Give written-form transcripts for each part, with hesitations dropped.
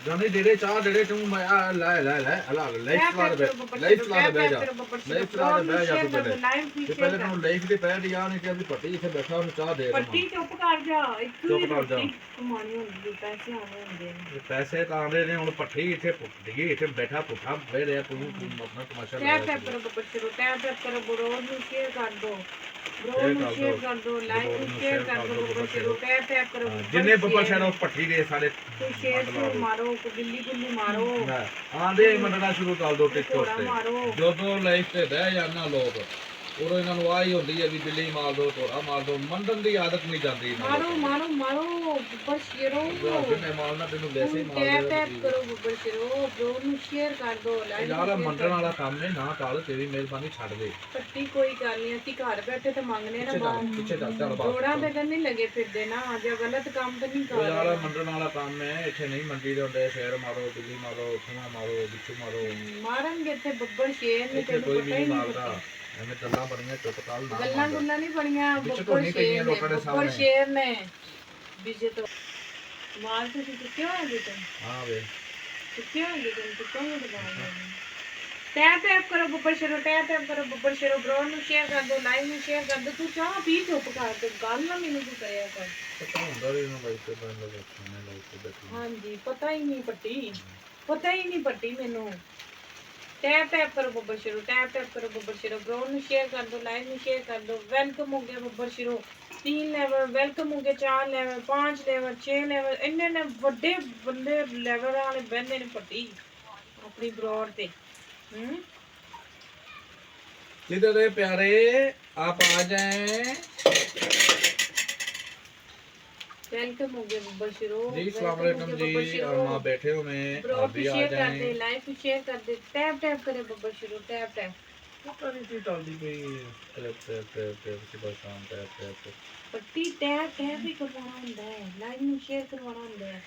जाने दे चाह दे तू मैं ले ले ले अला लाइफ चला दे बैठ जा लाइफ चला दे बैठ जा तू पहले तू लाइफ दे पैर यार नहीं कि अभी पट्टी इथे बैठा हूं चाह दे पट्टी चुप कर जा चुप कर जा कमानी होंदी पैसे आने होंगे पैसे तो आंदे ने हुन पट्टी इथे पुट्टी इथे बैठा पुठा बह रहा तू अपना तमाशा टैप करो बब्बर शेरो टैप करो ब्रो नु शेयर कर दो ब्रो नु शेयर कर दो लाइक नु शेयर कर दो बब्बर शेरो टैप करो जिन्ने बब्बर शेरो पट्टी दे सारे शेयर मारो को बिल्ली गुल्ली मारो आंदे मंडना शुरू कर दो टिकटॉक ते जो तो लाइफ ते बह जाना लोग ਉਦੋਂ ਇਹਨਾਂ ਨੂੰ ਆਹੀ ਹੁੰਦੀ ਹੈ ਵੀ ਬਿੱਲੀ ਮਾਰ ਦੋ ਥੋੜਾ ਮਾਰ ਦੋ ਮੰਡਨ ਦੀ ਆਦਤ ਨਹੀਂ ਜਾਂਦੀ ਮਾਰੋ ਮਾਰੋ ਮਾਰੋ ਬੱਬਰ ਸ਼ੇਰੋ ਜਿੰਨੇ ਮਾਰਨਾ ਤੈਨੂੰ ਵੈਸੇ ਹੀ ਮਾਰ ਦੇ ਟੈਪ ਕਰੋ ਬੱਬਰ ਸ਼ੇਰੋ ਬ్రో ਨੂੰ ਸ਼ੇਅਰ ਕਰ ਦੋ ਲਾਈਕ ਯਾਰ ਮੰਡਣ ਵਾਲਾ ਕੰਮ ਨੇ ਨਾ ਕਾਲ ਤੇਰੀ ਮਿਹਰਬਾਨੀ ਛੱਡ ਦੇ ਪੱਟੀ ਕੋਈ ਗੱਲ ਨਹੀਂ ਅਸੀਂ ਘਰ ਬੈਠੇ ਤੇ ਮੰਗਨੇ ਨਾ ਬਾਹਰ ਪਿੱਛੇ ਚੱਲ ਬਾਹਰ ਥੋੜਾ ਤੇ ਨਹੀਂ ਲੱਗੇ ਫਿਰਦੇ ਨਾ ਅੱਜ ਗਲਤ ਕੰਮ ਤੇ ਨਹੀਂ ਕਰ ਯਾਰ ਮੰਡਣ ਵਾਲਾ ਕੰਮ ਹੈ ਇੱਥੇ ਨਹੀਂ ਮੰਡੀ ਦੇ ਹੁੰਦੇ ਸ਼ੇਰ ਮਾਰੋ ਬਿੱਲੀ ਮਾਰੋ ਖੂਆ ਮਾਰੋ ਬਿੱਛੂ ਮਾਰੋ ਮਾਰਾਂਗੇ ਇੱਥੇ ਬੱਬਰ ਸ਼ੇਰ ਨੇ ਤੈਨੂੰ ਕੋਈ ਨਹੀਂ ਮਾਰਦਾ ਐਵੇਂ ਗੱਲਾਂ ਬਣੀਆਂ ਚੁੱਪ ਕਾਲ ਨਾ ਗੱਲਾਂ ਗੁੱਲਾਂ ਨਹੀਂ ਬਣੀਆਂ ਬੱਬਰ ਸ਼ੇਰ ਨੇ ਵਿਜੇ ਤੋਂ ਵਾਲ ਤੁਸੀਂ ਚੁੱਕੇ ਹੋਏ ਤੇ ਹਾਂ ਵੇ ਚੁੱਕੇ ਹੋਏ ਤੇ ਚੁੱਕੇ ਟੈਪ ਕਰੋ ਬੱਬਰ ਸ਼ੇਰੋ ਟੈਪ ਕਰੋ ਬੱਬਰ ਸ਼ੇਰੋ ਬ్రో ਨੂੰ ਸ਼ੇਅਰ ਕਰ ਦੋ ਲਾਈਵ ਨੂੰ ਸ਼ੇਅਰ ਕਰ ਦੋ ਤੂੰ ਚਾਹ ਪੀ ਚੁੱਪ ਕਰ ਤੇ ਗੱਲ ਨਾ ਮੈਨੂੰ ਤੂੰ ਕਰਿਆ ਕਰ ਪਤਾ ਹੁੰਦਾ ਵੀ ਨਾ ਲਾਈਕ ਤੇ ਬੰਦ ਰੱਖਣੇ ਲਾਈਕ ਤੇ ਬੈਠੀ ਹਾਂਜੀ ਪਤਾ ਹੀ ਨਹੀਂ ਪੱਟੀ ਮੈਨੂੰ टैप करो बब्बर शेरो टैप करो बब्बर शेरो ब्रो नु शेयर कर दो लाइव नु शेयर कर दो वेलकम हो गया बब्बर शेरो 3 लेवल वेलकम हो गया 4 लेवल 5 लेवल 6 लेवल इन्ने बड़े बंदे लेवल वाले बंदे ने पट्टी अपनी ब्रोड ते जिधर प्यारे आप आ जाएं वेलकम हो गया बब्बर शेरो जी अस्सलाम वालेकुम जी और मां बैठे हो मैं आप भी आ जाएं कर दे लाइव शेयर कर दे टैप करे बब्बर शेरो टैप पता नहीं थी चलती कोई टैप सुबह शाम टैप पट्टी टैप ही करवाना ਹੁੰਦਾ ਹੈ ਲਾਈਵ ਨੂੰ ਸ਼ੇਅਰ ਕਰਵਾਉਣਾ ਹੁੰਦਾ ਹੈ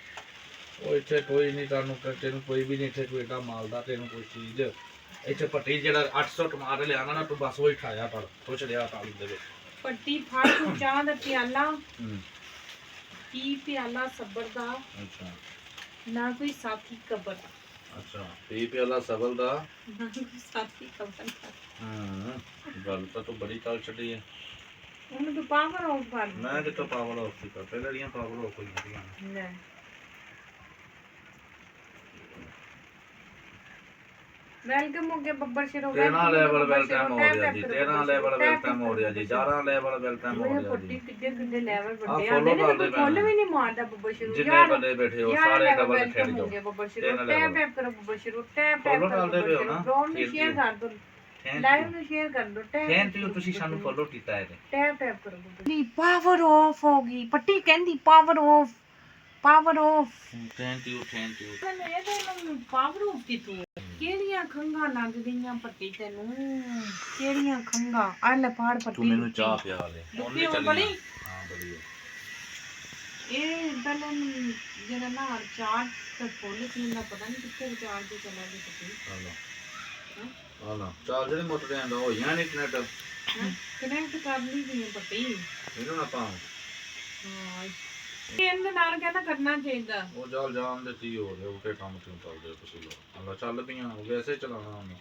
ਉਹ ਇੱਥੇ ਕੋਈ ਨਹੀਂ ਤੁਹਾਨੂੰ ਤੈਨੂੰ ਕੋਈ ਵੀ ਨਹੀਂ ਇੱਥੇ ਕੋਈ ਏਡਾ ਮਾਲਦਾ ਤੈਨੂੰ ਕੋਈ ਚੀਜ਼ ਇੱਥੇ ਪੱਟੀ ਜਿਹੜਾ 800 ਟਮਾਟਰ ਲਿਆਣਾ ਨਾ ਤੂੰ ਬਸ ਉਹ ਹੀ ਖਾਇਆ ਕਰ ਕੁਛ ਲਿਆ ਤਾਲੀ ਦੇ ਵਿੱਚ ਪੱਟੀ ਫੜ ਤੂੰ ਚਾਹ ਦਾ ਪਿਆਲਾ ਕੀ ਪਿਆਲਾ ਸਬਰ ਦਾ ਅੱਛਾ ਨਾ ਕੋਈ ਸਾਥੀ ਕਬਰ ਅੱਛਾ ਪੀ ਪਿਆਲਾ ਸਬਰ ਦਾ ਨਾ ਕੋਈ ਸਾਥੀ ਕਬਰ ਹਾਂ ਗੱਲ ਤਾਂ ਤੂੰ ਬੜੀ ਕਾਲ ਛੱਡੀ ਹੈ ਉਹਨੂੰ ਤੂੰ ਪਾਵਰ ਆਫ ਕਰ ਮੈਂ ਕਿਤੋਂ ਪਾਵਰ ਆਫ ਕੀਤਾ ਪਹਿਲਾਂ ਦੀਆਂ ਪਾਵਰ ਆਫ ਹੋਈਆਂ ਲੈ वेलकम हो गया बब्बर शेरो 13 लेवल वेलकम हो गया जी 13 लेवल वेलकम हो गया जी 11 लेवल वेलकम हो गया पट्टी कितने लेवल बढ़े आंदे ने फुल भी नहीं मारदा बब्बर शेरो जितने बंदे बैठे हो सारे डबल खेल दो बब्बर शेरो टैप करो बब्बर शेरो टैप करो ब्रो ਨੂੰ ਸ਼ੇਅਰ ਕਰ ਦੋ ਲਾਈਵ ਨੂੰ ਸ਼ੇਅਰ ਕਰ ਦੋ ਥੈਂਕ ਯੂ ਤੁਸੀਂ ਸਾਨੂੰ ਫੋਲੋ ਕੀਤਾ ਹੈ ਟੈਪ ਕਰੋ ਨਹੀਂ ਪਾਵਰ ਆਫ ਹੋ ਗਈ ਪੱਟੀ ਕਹਿੰਦੀ ਪਾਵਰ ਆਫ ਥੈਂਕ ਯੂ ਮੈਂ ਤਾਂ ਪਾਵਰ ਆਫ ਕੀ ਤੂੰ ਕਿਹੜੀਆਂ ਖੰਗਾ ਲੱਗ ਗਈਆਂ ਪੱਟੀ ਤੈਨੂੰ ਕਿਹੜੀਆਂ ਖੰਗਾ ਆ ਲੈ ਪਾੜ ਪੱਟੀ ਤੂੰ ਮੈਨੂੰ ਚਾਹ ਪਿਆ ਲੈ ਦੁੱਖੀ ਹੋ ਬੜੀ ਹਾਂ ਬੜੀ ਇਹ ਪਹਿਲਾਂ ਜਿਹੜਾ ਨਾ ਚਾਰ ਤੇ ਫੁੱਲ ਸੀ ਨਾ ਪਤਾ ਨਹੀਂ ਕਿੱਥੇ ਵਿਚਾਰ ਦੇ ਚਲਾ ਗਈ ਪੱਟੀ ਹਾਲਾ ਚਾਰ ਜਿਹੜੇ ਮੋਟਰ ਦੇ ਆਂਦਾ ਹੋਈਆਂ ਨਹੀਂ ਕਨੈਕਟ ਕਰ ਲਈ ਗਈ ਪੱਟੀ ਇਹਨੂੰ ਨਾ ਪਾ ਹਾਂ ਇਹਦੇ ਨਾਲ ਕਹਿੰਦਾ ਕਰਨਾ ਚਾਹੀਦਾ ਉਹ ਜਾਲ ਜਾਣ ਦੇ ਕੀ ਹੋ ਰਿਹਾ ਉਹਦੇ ਕੰਮ ਕਿਉਂ ਚੱਲਦੇ ਤੁਸੀਂ ਲੋਕ ਅੱਲਾ ਚੱਲ ਪਈਆਂ ਹੋ ਵੈਸੇ ਚਲਾਉਣਾ ਉਹਨੂੰ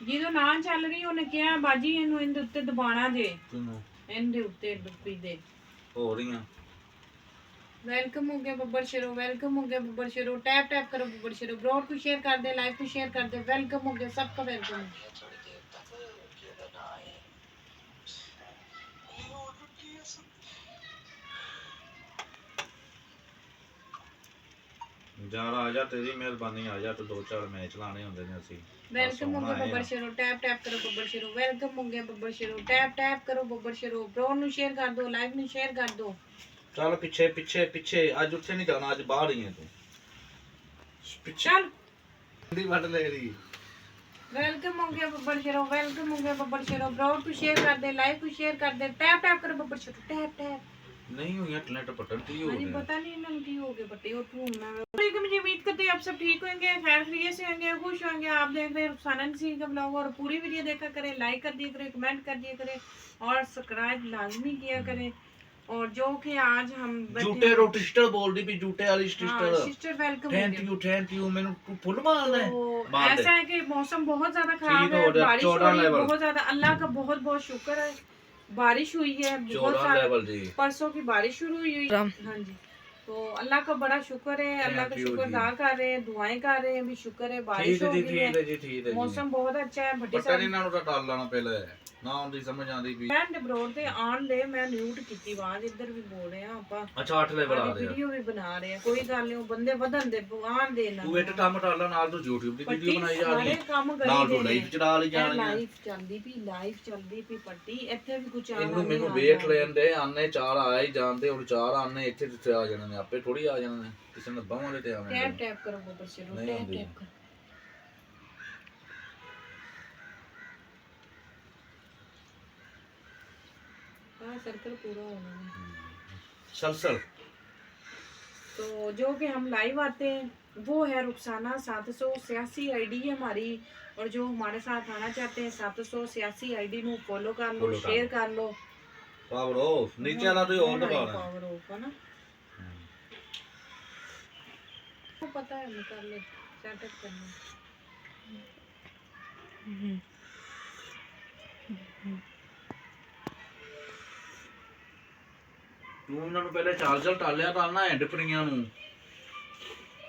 ਜਦੋਂ ਨਾ ਚੱਲ ਰਹੀ ਉਹਨੇ ਕਿਹਾ ਬਾਜੀ ਇਹਨੂੰ ਇਹਦੇ ਉੱਤੇ ਦਬਾਣਾ ਜੇ ਕਿਨੂੰ ਇਹਦੇ ਉੱਤੇ ਡੁੱਬੀ ਦੇ ਹੋ ਰਹੀਆਂ वेलकम हो गया बब्बर शेरो वेलकम हो गया बब्बर शेरो टैप करो बब्बर शेरो ब्रो को शेयर कर दे लाइव को शेयर कर दे वेलकम हो गया सबका वेलकम जारा आ जा तेरी मेहरबानी आ जा तो 2-4 मैच लाने होंगे ने ਅਸੀਂ वेलकम हो गया बब्बर शेरो टैप करो बब्बर शेरो वेलकम हो गया बब्बर शेरो टैप करो बब्बर शेरो ब्रो ਨੂੰ शेयर कर दो लाइव ਨੂੰ शेयर कर दो चल पीछे आज उत्थे नहीं जाना आज बाहर ही है तू पीछे चल दी वट ले रही वेलकम हो गया बब्बर शेरो वेलकम हो गया बब्बर शेरो ब्रो को शेयर कर दे लाइव को शेयर कर दे टैप करो बब्बर शेरो टैप नहीं हुई इंटरनेट पटन की हो गया पता नहीं इन्होंने की हो गया बटे और तू मैं वालेकुम जी उम्मीद करते हैं आप सब ठीक होंगे खैर खैरियत से होंगे खुश होंगे आप देख रहे हैं रुखसाना नसीर का ब्लॉग और पूरी वीडियो देखा करें लाइक कर दिया करें कमेंट कर दिया करें और सब्सक्राइब लाजमी किया करें और जो कि आज हम ਜੂਟੇ ਰੋਟੀ ਸਿਸਟਰ ਬੋਲਦੀ ਵੀ ਜੂਟੇ ਵਾਲੀ sister sister welcome thank you ਮੈਨੂੰ ਫੁੱਲ ਮਾਰਨਾ ਹੈ तो मार दे। ऐसा है कि मौसम बहुत ज्यादा खराब ठीक है, हो गया, बारिश हो 14 रही है लेवल। बहुत ज्यादा। अल्लाह का बहुत बहुत शुक्र है, बारिश हुई है बहुत 14 सारा, लेवल जी। परसों की बारिश शुरू हुई। हाँ जी, तो अल्लाह का बड़ा शुक्र है, अल्लाह का Thank you शुक्र जी। अदा कर रहे हैं, दुआएं कर रहे हैं भी शुक्र है बारिश ਠੀਕ हो ਹੈ ਜੀ गई है, ਠੀਕ ਹੈ ਜੀ ਠੀਕ ਹੈ ਜੀ मौसम बहुत अच्छा है। भट्टी ਪਤਾ साहब ਨਹੀਂ ਇਹਨਾਂ ਨੂੰ ਤਾਂ ਡਰ ਲੈਣਾ ਪਹਿਲੇ ਨਾ ਆਉਂਦੀ ਸਮਝ ਆਉਂਦੀ ਵੀ ਮੈਂ ਡਬਰੋਡ ਤੇ ਆਣ ਲੈ, ਮੈਂ ਮਿਊਟ ਕੀਤੀ ਆਵਾਜ਼, ਇੱਧਰ ਵੀ ਬੋਲ ਰਹੇ ਆ ਆਪਾਂ, ਅੱਛਾ 8 ਲੈਵਲ ਆ ਆਦੀ ਰਿਹਾ ਵੀਡੀਓ ਵੀ ਬਣਾ ਰਹੇ ਆ, ਕੋਈ ਗੱਲ ਨਹੀਂ, ਉਹ ਬੰਦੇ ਵਧਣ ਦੇ ਆਣ ਦੇ ਨਾ ਤੂੰ ਇੱਕ ਕੰਮ ਕਰ ਲੈ ਨਾਲ ਤੂੰ YouTube ਦੀ ਵੀਡੀਓ ਬਣਾਈ ਜਾ ਰਹੀ ਸਾਰੇ ਕੰਮ ਨਾਲ ਕਰੀ ਤੂੰ ਦੇ ਲਾਈਵ ਚੜਾ ਲਈ ਜਾ ਰਹੀ ਹੈ ਲਾਈਵ ਚੱਲਦੀ ਪਈ ਪੱਟੀ, ਇੱਥੇ ਵੀ ਕੁਝ ਆਣਾ ਇਹਨੂੰ ਮੈਨੂੰ ਵੇਖ ਲੈਣ ਦੇ ਆਨੇ ਚਾਰ ਆ ਹੀ ਜਾਂਦੇ ਹੁਣ ਚਾਰ ਆਨੇ ਇੱਥੇ ਜਿੱਥੇ ਆ ਜਾਣੇ ਨੇ ਆਪੇ ਥੋੜੀ ਆ ਜਾਣੇ ਨੇ ਕਿਸੇ ਨੇ ਬਾਹਾਂ ਦੇ ਤੇ ਆਉਣੇ ਨੇ ਟੈਪ ਟੈਪ ਕਰੋ ਬੱਬਰ ਸ਼ੇਰੋ, ਨਹੀਂ ਟੈਪ ਆਉਂਦੀ। ਟੈਪ ਕਰੋ। सर्कल पूरा होना है। सलसल तो जो कि हम लाइव आते हैं वो है रुखसाना 786 आईडी है हमारी, और जो हमारे साथ आना चाहते हैं 786 आईडी ਨੂੰ फॉलो कर लो, Follow कर शेयर लो। कर लो। पावर ऑफ नीचे वाला तो और दबा रहा पावर ऑफ है ना, तो पता है, मैं कर ले सेटअप करना। ਤੂੰ ਇਹਨਾਂ ਨੂੰ ਪਹਿਲੇ ਚਾਰਜਰ ਟਾਲਿਆ ਤਾਂ ਨਾ ਹੈਂਡ ਫਰੀਆਂ ਨੂੰ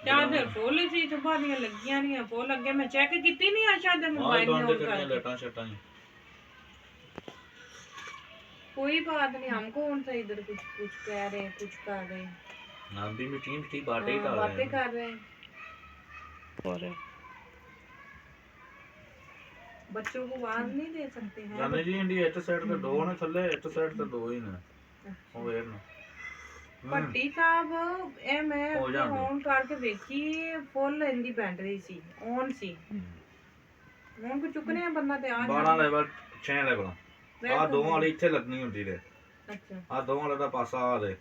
ਚਾਰਜਰ ਫੁੱਲ ਸੀ, ਸੁਭਾ ਦੀਆਂ ਲੱਗੀਆਂ ਨਹੀਂ, ਫੁੱਲ ਅੱਗੇ ਮੈਂ ਚੈੱਕ ਕੀਤੀ ਨਹੀਂ ਆਸ਼ਾ ਦੇ मोबाइल में और करने कर। लेटा शटा कोई बात नहीं, हमको कौन सा इधर कुछ कुछ कह रहे हैं, कुछ कर रहे हैं, नाम भी मीटिंग थी बातें ही कर रहे बातें हैं कर रहे हैं, और बच्चों को आवाज नहीं दे सकते हैं। जाने जी इंडी एक साइड ਤੇ ਦੋ ਨੇ ਥੱਲੇ ਇੱਕ ਸਾਈਡ ਤੇ ਦੋ ਹੀ ਨੇ ਉਹ ਵੇਖ ਨਾ ਭੱਟੀ ਸਾਹਿਬ ਇਹ ਮੈਂ ਹੋ ਜਾਂਦੀ। ਔਨ ਕਰਕੇ ਵੇਖੀ, ਫੁੱਲ ਇਹਦੀ ਬੈਟਰੀ ਸੀ, ਔਨ ਸੀ। ਹੁਣ ਕੋ ਚੁੱਕਨੇ ਆ ਬੰਦਾ ਤੇ ਆ 12 ਲੈਵਲ 6 ਲੈਵਲ ਆ ਦੋਵਾਂ ਵਾਲੀ ਇੱਥੇ ਲੱਗਣੀ ਹੁੰਦੀ ਨੇ ਅੱਛਾ ਆ ਦੋਵਾਂ ਵਾਲੇ ਦਾ ਪਾਸਾ ਆ ਦੇ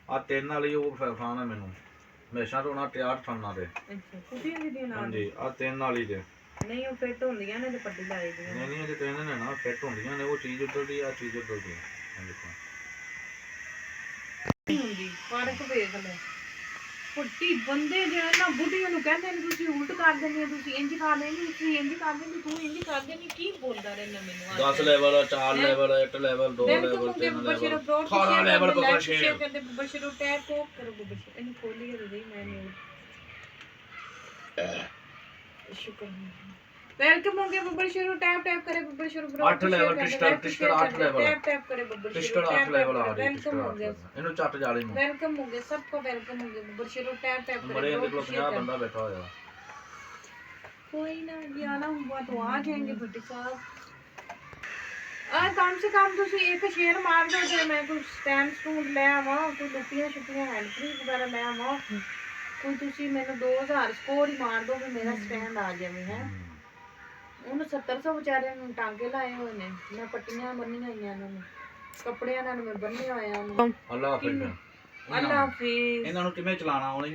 ਆ ਤਿੰਨ ਵਾਲੀ ਉਹ ਫਾਨ ਹੈ ਮੈਨੂੰ ਹਮੇਸ਼ਾ ਤੋਂ ਨਾ ਤਿਆਰ ਠੰਨਾ ਤੇ ਅੱਛਾ ਕੁੱਤੀਆਂ ਦੀ ਨਾਲ ਹਾਂਜੀ ਆ ਤਿੰਨ ਵਾਲੀ ਦੇ ਨਹੀਂ ਉਹ ਫਿੱਟ ਹੁੰਦੀਆਂ ਨੇ ਤੇ ਪੱਟੀ ਲਾਈ ਦੀਆਂ ਨਹੀਂ ਇਹ ਤਿੰਨ ਨੇ ਨਾ ਫਿੱਟ ਹੁੰਦੀਆਂ ਨੇ ਉਹ ਚੀਜ਼ ਉੱਧਰ ਦੀ ਆ ਚੀਜ਼ ਉੱਧਰ ਦੀ ਆ ਦੇਖੋ ਹੁੰਦੀ ਫਰਕ ਵੇਖ ਲੈ। ਪੱਟੀ ਬੰਦੇ ਜੇ ਨਾ ਬੁੱਢੀਆਂ ਨੂੰ ਕਹਿੰਦੇ ਨੇ ਤੁਸੀਂ ਉਲਟ ਕਰ ਦਿੰਦੇ ਹੋ, ਤੁਸੀਂ ਇੰਜ ਕਰ ਲੈਂਦੇ, ਤੁਸੀਂ ਇੰਜ ਕਰ ਦਿੰਦੇ, ਤੂੰ ਇੰਜ ਕਰ ਦਿੰਦੀ, ਕੀ ਬੋਲਦਾ ਰਹਿਣਾ ਮੈਨੂੰ 10 level 4 level 8 level 2 level 3 level 18 level ਬੱਬਰ ਸ਼ੇਰ ਕਰਦੇ ਬੱਬਰ ਸ਼ੇਰ ਟੈਪ ਕੋਕ ਕਰੋ, ਬੱਬਰ ਸ਼ੇਰ ਇਹਨੂੰ ਖੋਲੀ ਕਰ ਦੇ ਮੈਂ ਨਹੀਂ शुक्र वेलकम हो गया बब्बर शुरू टैप टैप करे बब्बर शुरू ब्रो 8 ਲੈਵਲ ਟਿਸਟਰ 8 ਲੈਵਲ टैप टैप करे बब्बर ਟਿਸਟਰ शुरू 8 ਲੈਵਲ ਆ ਰਹੀ वेलकम हो गया, ਇਹਨੂੰ ਚੱਟ ਜਾਲੇ ਨੂੰ वेलकम हो गया, सबको वेलकम हो गया बब्बर शुरू टैप टैप करे बड़े bro, देखो 50 बंदा बैठा होया कोई ना जाना हुआ तो आ जाएंगे भट्टी साहब। कम से कम तुसी एक शेयर मार दो जे मैं कोई स्टैंड स्टूल ले आवा, कोई लुटियां छुटियां हैंड फ्री वगैरह ले आवा, कोई तुसी मैंने 2000 स्कोर ही मार दो कि मेरा स्टैंड आ जावे है। ਉਹਨੂੰ 700 ਵਿਚਾਰਿਆਂ ਨੂੰ ਟਾਂਕੇ ਲਾਏ ਹੋਏ ਨੇ, ਮੈਂ ਪੱਟੀਆਂ ਬੰਨੀਆਂ ਹੋਈਆਂ ਇਹਨਾਂ ਨੂੰ, ਕੱਪੜਿਆਂ ਨਾਲ ਮੈਂ ਬੰਨਿਆ ਹੋਇਆ ਉਹਨੂੰ। ਅੱਲਾ ਹਾਫਿਜ਼ ਅੱਲਾ ਹਾਫਿਜ਼। ਇਹਨਾਂ ਨੂੰ ਕਿਵੇਂ ਚਲਾਣਾ ਆਉਣੀ